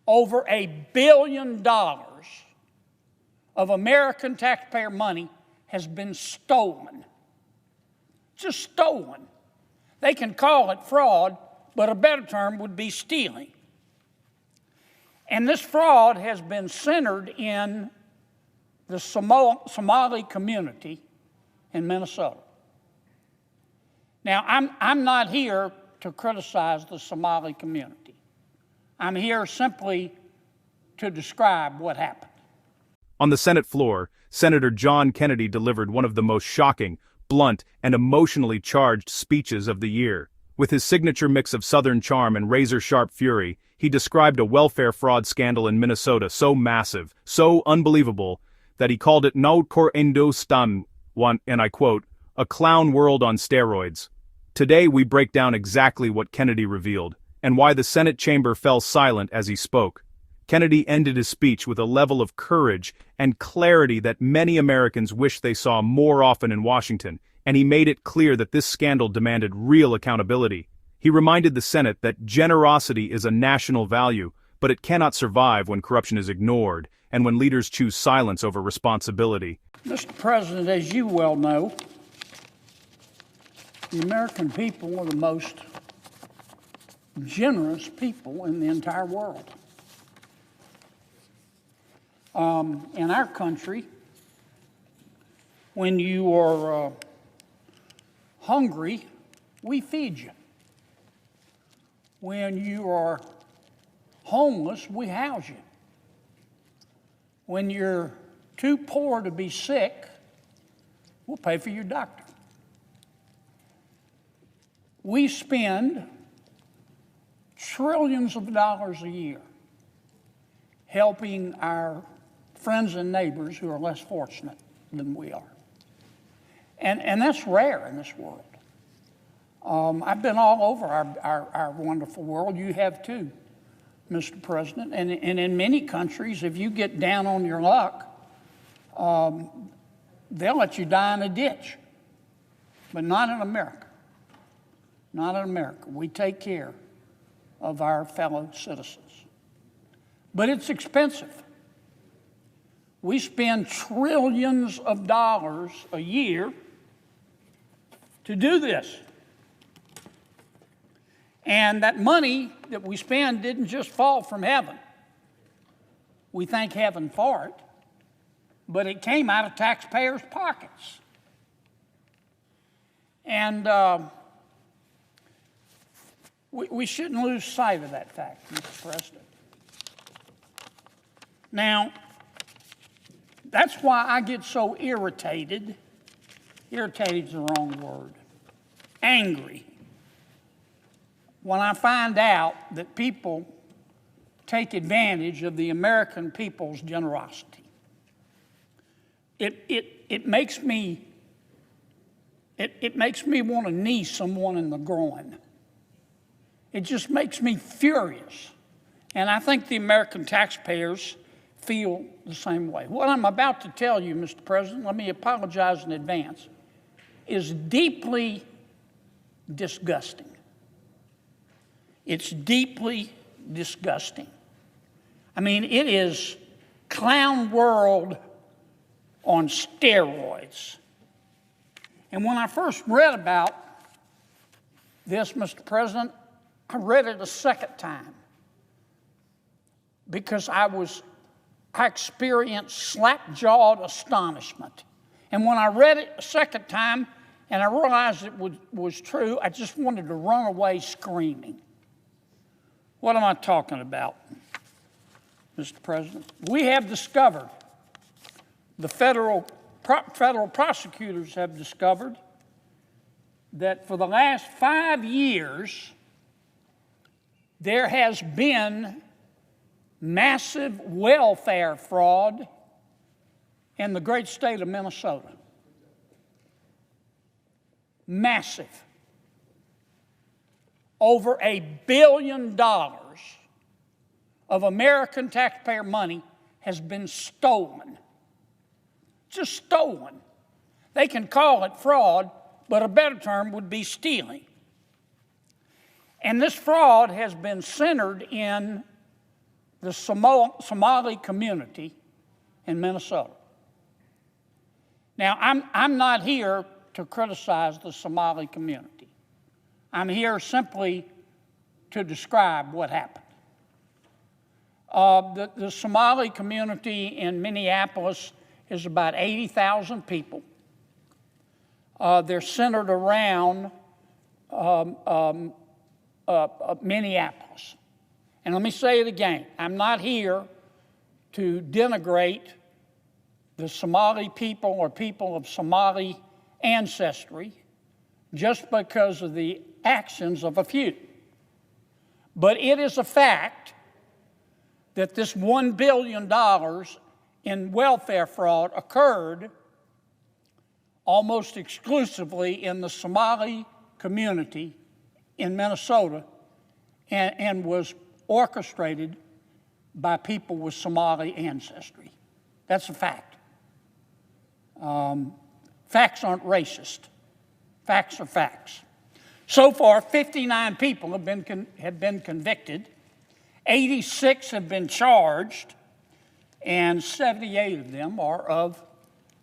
over $1 billion of American taxpayer money has been stolen. Just stolen. They can call it fraud, but a better term would be stealing. And this fraud has been centered in the Somali community in Minnesota. Now, I'm not here to criticize the Somali community. I'm here simply to describe what happened. On the Senate floor, Senator John Kennedy delivered one of the most shocking, blunt, and emotionally charged speeches of the year. With his signature mix of Southern charm and razor-sharp fury, he described a welfare fraud scandal in Minnesota so massive, so unbelievable, that he called it "Naud Kor Endostan," and I quote, "a clown world on steroids." Today we break down exactly what Kennedy revealed, and why the Senate chamber fell silent as he spoke. Kennedy ended his speech with a level of courage and clarity that many Americans wish they saw more often in Washington, and he made it clear that this scandal demanded real accountability. He reminded the Senate that generosity is a national value, but it cannot survive when corruption is ignored and when leaders choose silence over responsibility. Mr. President, as you well know, the American people are the most generous people in the entire world. In our country, when you are hungry, we feed you. When you are homeless, we house you. When you're too poor to be sick, we'll pay for your doctor. We spend trillions of dollars a year helping our friends and neighbors who are less fortunate than we are. And that's rare in this world. I've been all over our wonderful world. You have too, Mr. President. And in many countries, if you get down on your luck, they'll let you die in a ditch. But not in America. Not in America. We take care of our fellow citizens. But it's expensive. We spend trillions of dollars a year to do this. And that money that we spend didn't just fall from heaven. We thank heaven for it, but it came out of taxpayers' pockets. And we shouldn't lose sight of that fact, Mr. President. Now, that's why I get so irritated. Irritated is the wrong word. Angry. When I find out that people take advantage of the American people's generosity. It makes me want to knee someone in the groin. It just makes me furious. And I think the American taxpayers feel the same way. What I'm about to tell you, Mr. President, let me apologize in advance, is deeply disgusting. It's deeply disgusting. I mean, it is clown world on steroids. And when I first read about this, Mr. President, I read it a second time because I experienced slap-jawed astonishment. And when I read it a second time and I realized it was true, I just wanted to run away screaming. What am I talking about, Mr. President? We have discovered, the federal prosecutors have discovered, that for the last 5 years, there has been massive welfare fraud in the great state of Minnesota. Massive. Over $1 billion of American taxpayer money has been stolen. Just stolen. They can call it fraud, but a better term would be stealing. And this fraud has been centered in the Somali community in Minnesota. Now, I'm not here to criticize the Somali community. I'm here simply to describe what happened. The Somali community in Minneapolis is about 80,000 people. They're centered around Minneapolis. And let me say it again. I'm not here to denigrate the Somali people or people of Somali ancestry just because of the actions of a few. But it is a fact that this $1 billion in welfare fraud occurred almost exclusively in the Somali community in Minnesota and was orchestrated by people with Somali ancestry. That's a fact. Facts aren't racist. Facts are facts. So far, 59 people have been convicted, 86 have been charged, and 78 of them are of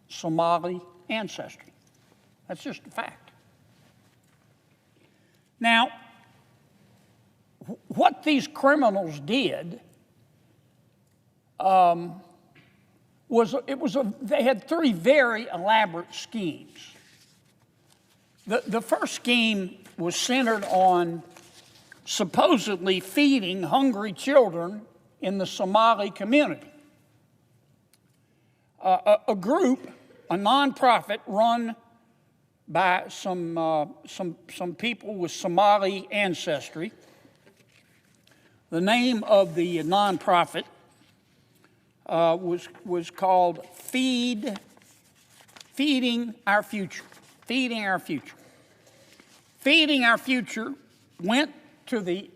Somali ancestry. That's just a fact. Now, what these criminals did they had three very elaborate schemes. The first scheme was centered on supposedly feeding hungry children in the Somali community. A group, a nonprofit run by some people with Somali ancestry. The name of the nonprofit was called Feeding Our Future. Feeding Our Future. Feeding Our Future went to the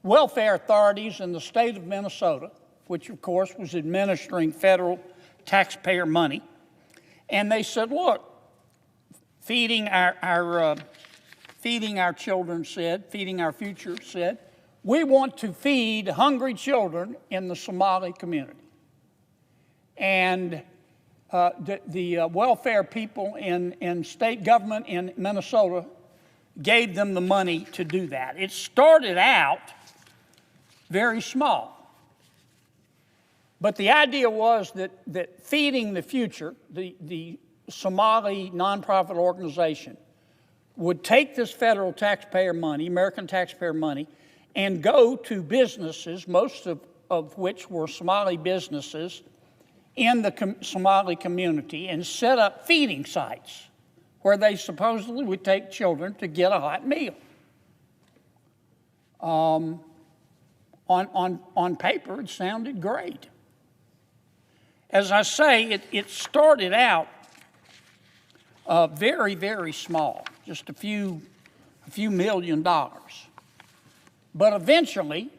welfare authorities in the state of Minnesota, which of course was administering federal taxpayer money, and they said, "Look, Feeding Our Children said, Feeding Our Future said, we want to feed hungry children in the Somali community." And the welfare people in state government in Minnesota gave them the money to do that. It started out very small. But the idea was that Feeding the Future, the Somali nonprofit organization, would take this federal taxpayer money, American taxpayer money, and go to businesses, most of which were Somali businesses, in the Somali community and set up feeding sites where they supposedly would take children to get a hot meal. On paper, it sounded great. As I say, it started out very, very small, just a few $1 million. But eventually,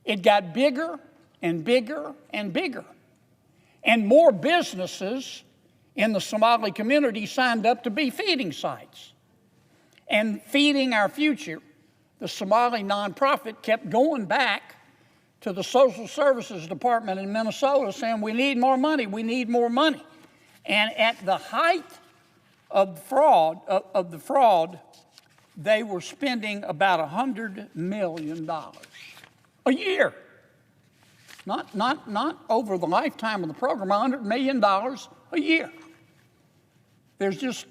it got bigger and bigger and bigger. And more businesses in the Somali community signed up to be feeding sites. And Feeding Our Future, the Somali nonprofit, kept going back to the Social Services Department in Minnesota saying, we need more money, we need more money. And at the height of the fraud, they were spending about $100 million a year. Not over the lifetime of the program, $100 million a year. There's just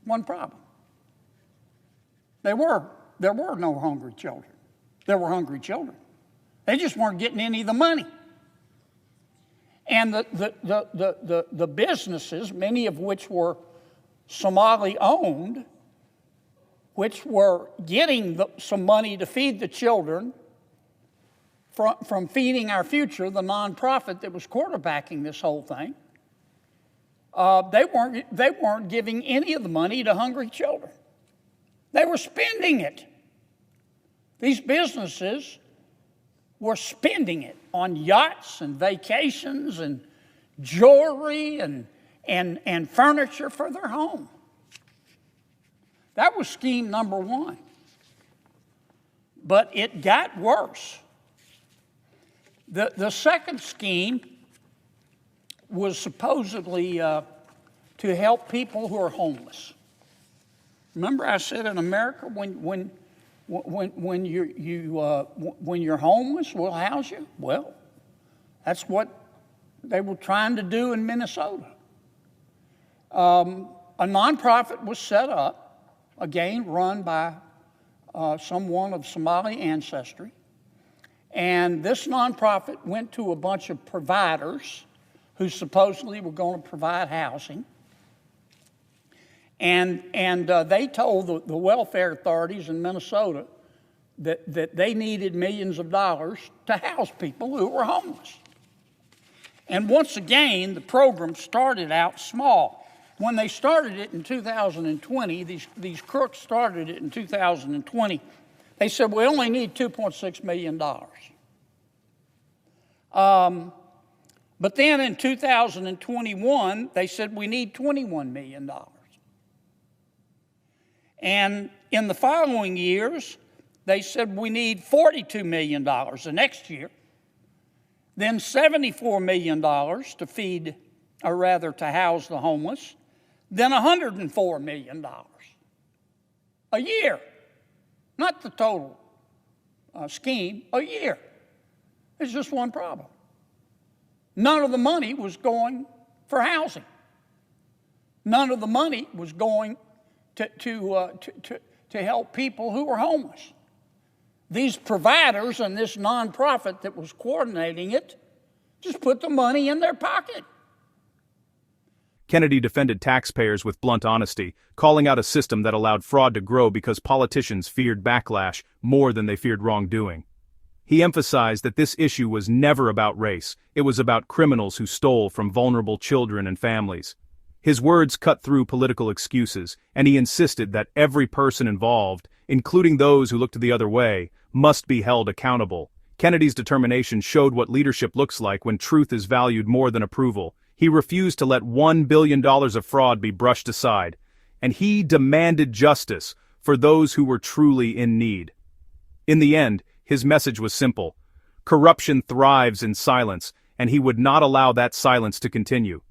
one problem. There were no hungry children. There were hungry children. They just weren't getting any of the money. And the businesses, many of which were Somali owned, which were getting some money to feed the children from Feeding Our Future, the nonprofit that was quarterbacking this whole thing, they weren't giving any of the money to hungry children. They were spending it. These businesses were spending it on yachts and vacations and jewelry and furniture for their home. That was scheme number one. But it got worse. The second scheme was supposedly to help people who are homeless. Remember, I said in America, when you're homeless, we'll house you. Well, that's what they were trying to do in Minnesota. A nonprofit was set up, again run by someone of Somali ancestry, and this nonprofit went to a bunch of providers who supposedly were going to provide housing. And they told the welfare authorities in Minnesota that they needed millions of dollars to house people who were homeless. And once again, the program started out small. When they started it in 2020, these crooks started it in 2020, they said, we only need $2.6 million. But then in 2021, they said we need $21 million. And in the following years, they said we need $42 million the next year, then $74 million to feed, or rather to house the homeless, then $104 million a year, not the total scheme, a year. It's just one problem. None of the money was going for housing. None of the money was going to help people who were homeless. These providers and this nonprofit that was coordinating it just put the money in their pocket. Kennedy defended taxpayers with blunt honesty, calling out a system that allowed fraud to grow because politicians feared backlash more than they feared wrongdoing. He emphasized that this issue was never about race, it was about criminals who stole from vulnerable children and families. His words cut through political excuses, and he insisted that every person involved, including those who looked the other way, must be held accountable. Kennedy's determination showed what leadership looks like when truth is valued more than approval. He refused to let $1 billion of fraud be brushed aside, and he demanded justice for those who were truly in need. In the end, his message was simple. Corruption thrives in silence, and he would not allow that silence to continue.